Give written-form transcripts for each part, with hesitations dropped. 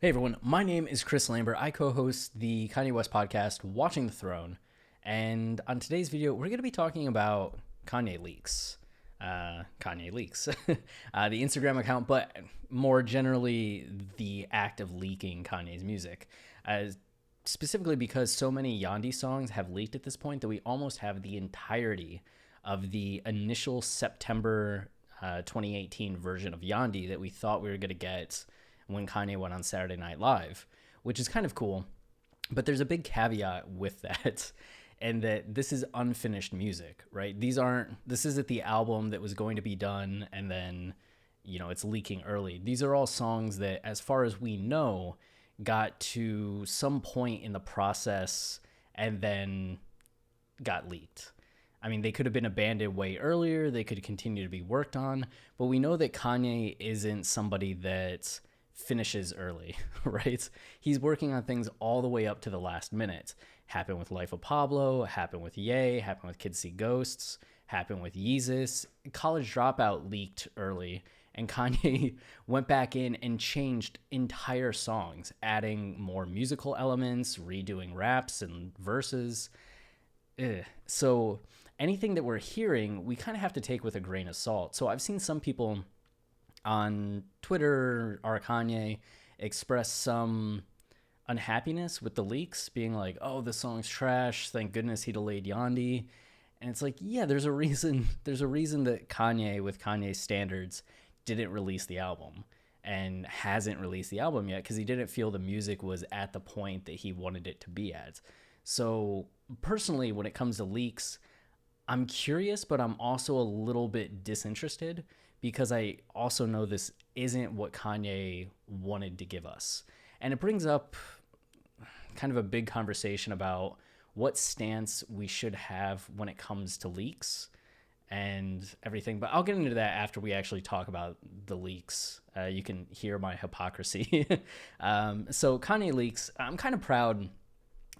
Hey everyone, my name is Chris Lambert. I co-host the Kanye West podcast, Watching the Throne. And on today's video, we're going to be talking about Kanye Leaks. Kanye Leaks, the Instagram account, but more generally, the act of leaking Kanye's music. Specifically because so many Yandhi songs have leaked at this point that we almost have the entirety of the initial September 2018 version of Yandhi that we thought we were going to get when Kanye went on Saturday Night Live, which is kind of cool. But there's a big caveat with that, and that this is unfinished music, right? This isn't the album that was going to be done and then, it's leaking early. These are all songs that, as far as we know, got to some point in the process and then got leaked. I mean, they could have been abandoned way earlier. They could continue to be worked on, but we know that Kanye isn't somebody that finishes early, right? He's working on things all the way up to the last minute. Happened with Life of Pablo, happened with Ye, happened with Kids See Ghosts, happened with Yeezus. College Dropout leaked early, and Kanye went back in and changed entire songs, adding more musical elements, redoing raps and verses. So anything that we're hearing, we kind of have to take with a grain of salt. So I've seen some people on Twitter or Kanye express some unhappiness with the leaks, being like, oh, the song's trash, thank goodness he delayed Yandhi. And it's like, yeah, there's a reason that Kanye, with Kanye's standards, didn't release the album and hasn't released the album yet because he didn't feel the music was at the point that he wanted it to be at. So personally, when it comes to leaks, I'm curious, but I'm also a little bit disinterested because I also know this isn't what Kanye wanted to give us. And it brings up kind of a big conversation about what stance we should have when it comes to leaks and everything. But I'll get into that after we actually talk about the leaks. You can hear my hypocrisy. So Kanye Leaks, I'm kind of proud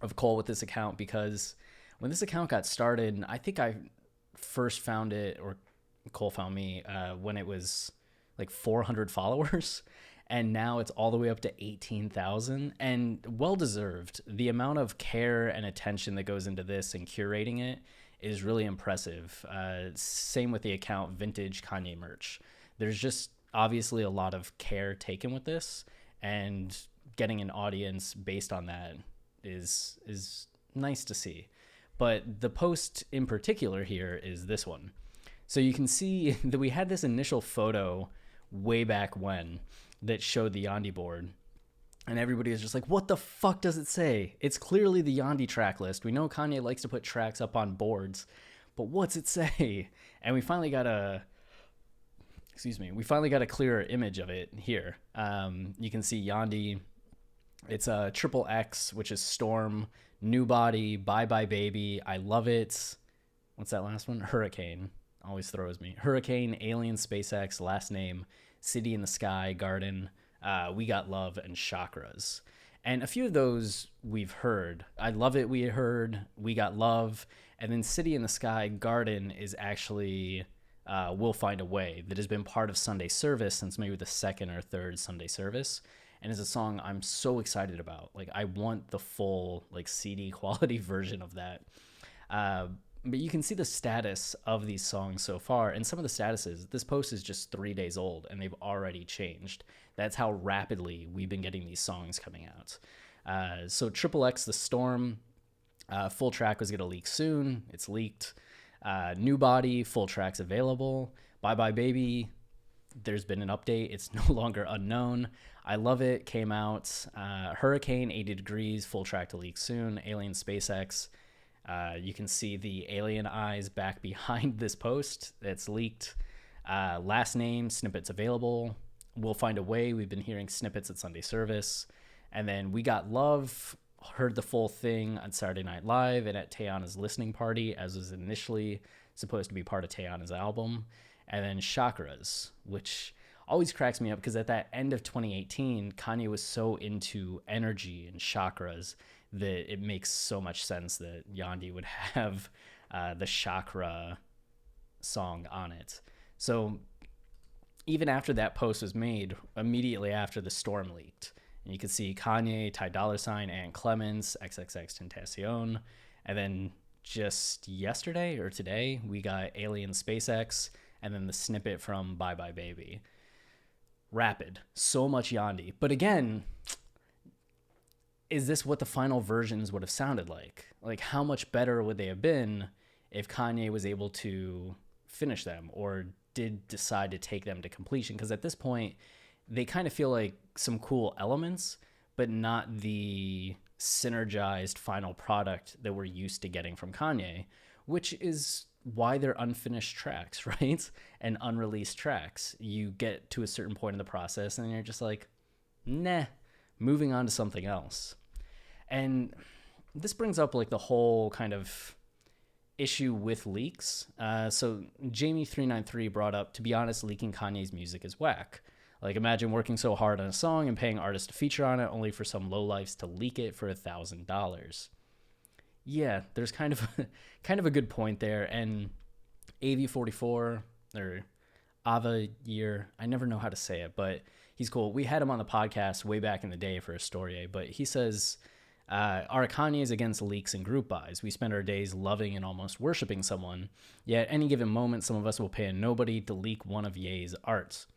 of Cole with this account because when this account got started, I think I first found it, or Cole found me, when it was like 400 followers, and now it's all the way up to 18,000, and well deserved. The amount of care and attention that goes into this and curating it is really impressive. Same with the account Vintage Kanye Merch. There's just obviously a lot of care taken with this, and getting an audience based on that is nice to see. But the post in particular here is this one. So you can see that we had this initial photo way back when that showed the Yandhi board. And everybody was just like, what the fuck does it say? It's clearly the Yandhi track list. We know Kanye likes to put tracks up on boards, but what's it say? And we finally got a clearer image of it here. You can see Yandhi. It's a triple X, which is Storm, New Body, Bye Bye Baby, I Love It. What's that last one? Hurricane. Always throws me. Hurricane, Alien, SpaceX, Last Name, City in the Sky, Garden, We Got Love, and Chakras. And a few of those we've heard. I Love It we heard, We Got Love, and then City in the Sky, Garden is actually We'll Find a Way, that has been part of Sunday service since maybe the second or third Sunday service. And is a song I'm so excited about. Like, I want the full like CD quality version of that. But you can see the status of these songs so far, and some of the statuses. This post is just 3 days old, and they've already changed. That's how rapidly we've been getting these songs coming out. So Triple X, The Storm, full track was gonna leak soon. It's leaked. New Body, full track's available. Bye Bye Baby, there's been an update. It's no longer unknown. I Love It came out. Hurricane, 80 Degrees, full track to leak soon. Alien, SpaceX. You can see the alien eyes back behind this post. It's leaked. Last Name, snippets available. We'll Find a Way. We've been hearing snippets at Sunday service. And then We Got Love, heard the full thing on Saturday Night Live and at Teyana's listening party, as was initially supposed to be part of Teyana's album. And then Chakras, which always cracks me up because at that end of 2018, Kanye was so into energy and chakras that it makes so much sense that Yandhi would have the chakra song on it. So even after that post was made, immediately after, the Storm leaked. And you can see Kanye, Ty Dolla $ign, Ant Clements, XXXTentacion. And then just yesterday or today, we got Alien SpaceX, and then the snippet from Bye Bye Baby. Rapid. So much Yandhi. But again, is this what the final versions would have sounded like? Like, how much better would they have been if Kanye was able to finish them or did decide to take them to completion? Because at this point, they kind of feel like some cool elements, but not the synergized final product that we're used to getting from Kanye, which is why they're unfinished tracks, right? And unreleased tracks. You get to a certain point in the process and you're just like, nah, moving on to something else. And this brings up like the whole kind of issue with leaks. So Jamie393 brought up, to be honest, leaking Kanye's music is whack. Like, imagine working so hard on a song and paying artists to feature on it only for some lowlifes to leak it for $1,000. Yeah, there's kind of a good point there. And AV44 or Ava Year, I never know how to say it, but he's cool. We had him on the podcast way back in the day for a story, but he says, our Kanye is against leaks and group buys. We spend our days loving and almost worshiping someone, yet at any given moment, some of us will pay a nobody to leak one of Ye's arts.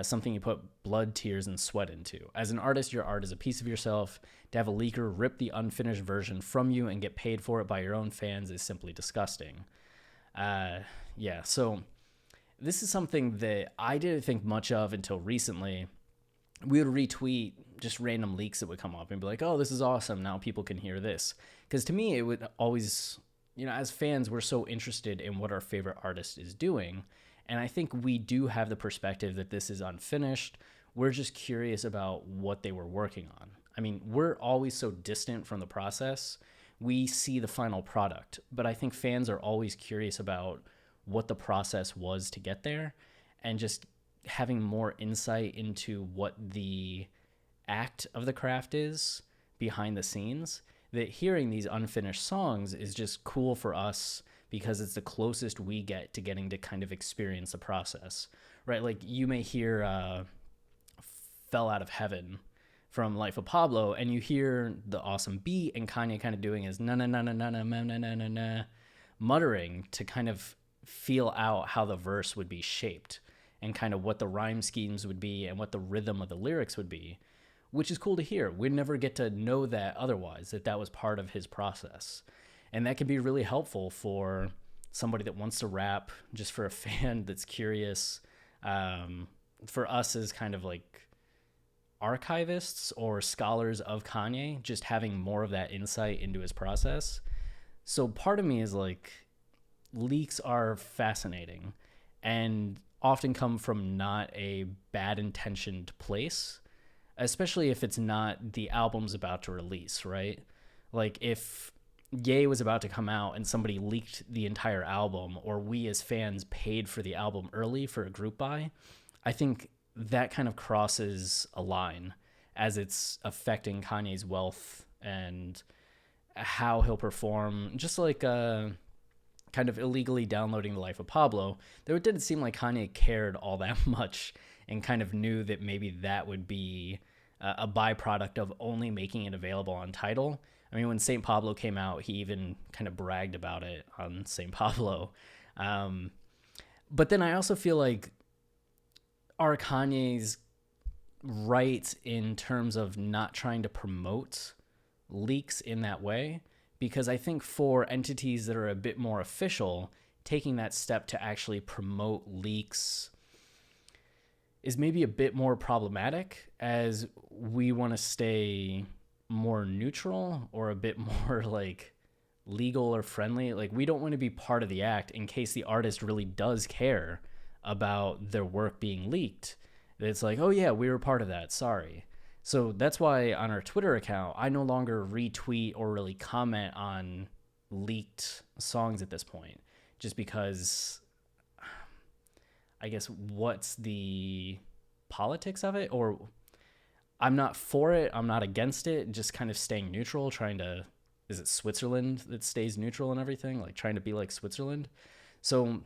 Something you put blood, tears, and sweat into. As an artist, your art is a piece of yourself. To have a leaker rip the unfinished version from you and get paid for it by your own fans is simply disgusting. Yeah, so this is something that I didn't think much of until recently. We would retweet just random leaks that would come up and be like, oh, this is awesome. Now people can hear this. Because to me, it would always, as fans, we're so interested in what our favorite artist is doing. And I think we do have the perspective that this is unfinished. We're just curious about what they were working on. I mean, we're always so distant from the process. We see the final product, but I think fans are always curious about what the process was to get there and just having more insight into what the act of the craft is behind the scenes. That hearing these unfinished songs is just cool for us because it's the closest we get to getting to kind of experience the process, right? Like, you may hear Fell Out of Heaven from Life of Pablo, and you hear the awesome beat and Kanye kind of doing his na na na na na na na na na na na, muttering to kind of feel out how the verse would be shaped and kind of what the rhyme schemes would be and what the rhythm of the lyrics would be, which is cool to hear. We'd never get to know that otherwise, that was part of his process. And that can be really helpful for somebody that wants to rap, just for a fan that's curious. For us as kind of like archivists or scholars of Kanye, just having more of that insight into his process. So part of me is like, leaks are fascinating and often come from not a bad intentioned place, especially if it's not the album's about to release, right? Like, if Ye was about to come out and somebody leaked the entire album, or we as fans paid for the album early for a group buy, I think that kind of crosses a line as it's affecting Kanye's wealth and how he'll perform. Just like kind of illegally downloading the Life of Pablo, though it didn't seem like Kanye cared all that much and kind of knew that maybe that would be a byproduct of only making it available on Tidal. I mean, when St. Pablo came out, he even kind of bragged about it on St. Pablo. But then I also feel like, are Kanye's right in terms of not trying to promote leaks in that way? Because I think for entities that are a bit more official, taking that step to actually promote leaks is maybe a bit more problematic, as we want to stay more neutral or a bit more like legal or friendly. Like, we don't want to be part of the act in case the artist really does care about their work being leaked. It's like, oh yeah, we were part of that, sorry. So that's why on our Twitter account, I no longer retweet or really comment on leaked songs at this point, just because I guess what's the politics of it? Or I'm not for it, I'm not against it, just kind of staying neutral, trying to, is it Switzerland that stays neutral and everything? Like, trying to be like Switzerland. So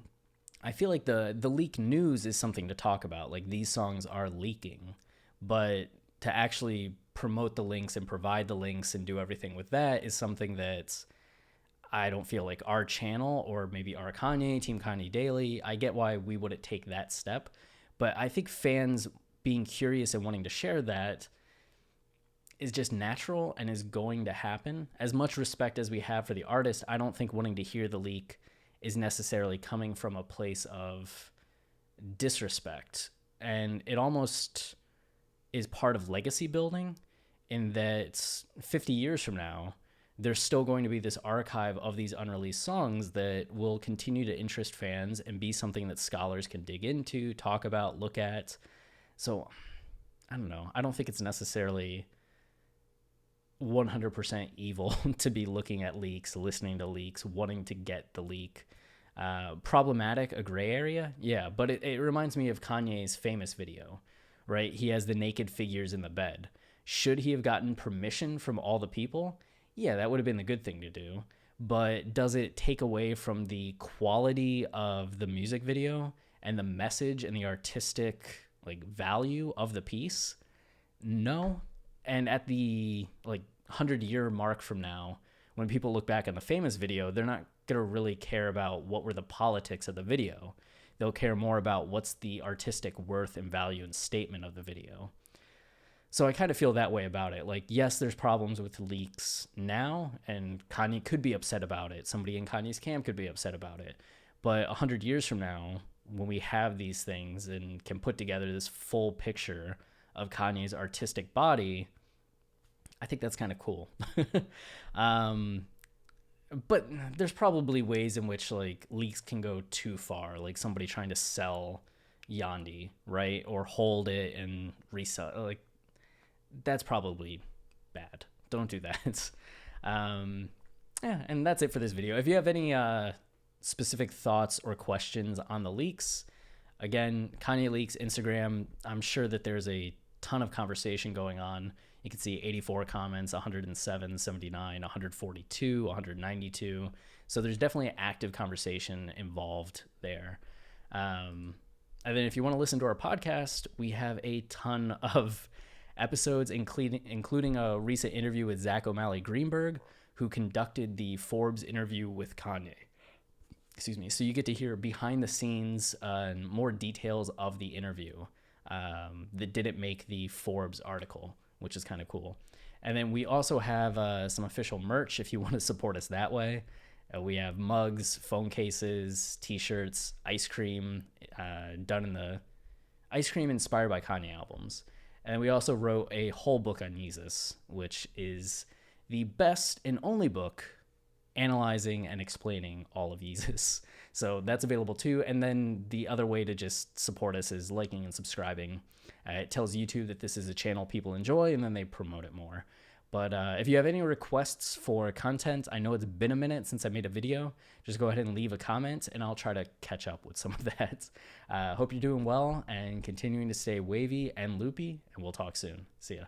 I feel like the leak news is something to talk about. Like, these songs are leaking, but to actually promote the links and provide the links and do everything with that is something that I don't feel like our channel or maybe our Kanye, Team Kanye Daily, I get why we wouldn't take that step. But I think fans being curious and wanting to share that is just natural and is going to happen. As much respect as we have for the artist, I don't think wanting to hear the leak is necessarily coming from a place of disrespect. And it almost is part of legacy building in that 50 years from now, there's still going to be this archive of these unreleased songs that will continue to interest fans and be something that scholars can dig into, talk about, look at. So I don't know. I don't think it's necessarily 100% evil to be looking at leaks, listening to leaks, wanting to get the leak. Problematic, a gray area? Yeah, but it reminds me of Kanye's famous video, right? He has the naked figures in the bed. Should he have gotten permission from all the people? Yeah, that would have been the good thing to do. But does it take away from the quality of the music video and the message and the artistic value of the piece? No. And at the 100-year mark from now, when people look back on the famous video, they're not going to really care about what were the politics of the video. They'll care more about what's the artistic worth and value and statement of the video. So I kind of feel that way about it. Yes, there's problems with leaks now, and Kanye could be upset about it. Somebody in Kanye's camp could be upset about it. But 100 years from now, when we have these things and can put together this full picture of Kanye's artistic body, I think that's kind of cool. But there's probably ways in which leaks can go too far, like somebody trying to sell Yandhi, right? Or hold it and resell. That's probably bad. Don't do that. Yeah, and that's it for this video. If you have any specific thoughts or questions on the leaks, again, Kanye Leaks Instagram, I'm sure that there's a ton of conversation going on. You can see 84 comments, 107, 79, 142, 192. So there's definitely an active conversation involved there. And then if you want to listen to our podcast, we have a ton of episodes, including a recent interview with Zach O'Malley Greenberg, who conducted the Forbes interview with Kanye. Excuse me. So you get to hear behind the scenes and more details of the interview that didn't make the Forbes article, which is kind of cool. And then we also have some official merch if you want to support us that way. We have mugs, phone cases, t-shirts, ice cream, done in the ice cream inspired by Kanye albums. And we also wrote a whole book on Yeezus, which is the best and only book analyzing and explaining all of Yeezus. So that's available too. And then the other way to just support us is liking and subscribing. It tells YouTube that this is a channel people enjoy, and then they promote it more. But if you have any requests for content, I know it's been a minute since I made a video. Just go ahead and leave a comment, and I'll try to catch up with some of that. Hope you're doing well and continuing to stay wavy and loopy, and we'll talk soon. See ya.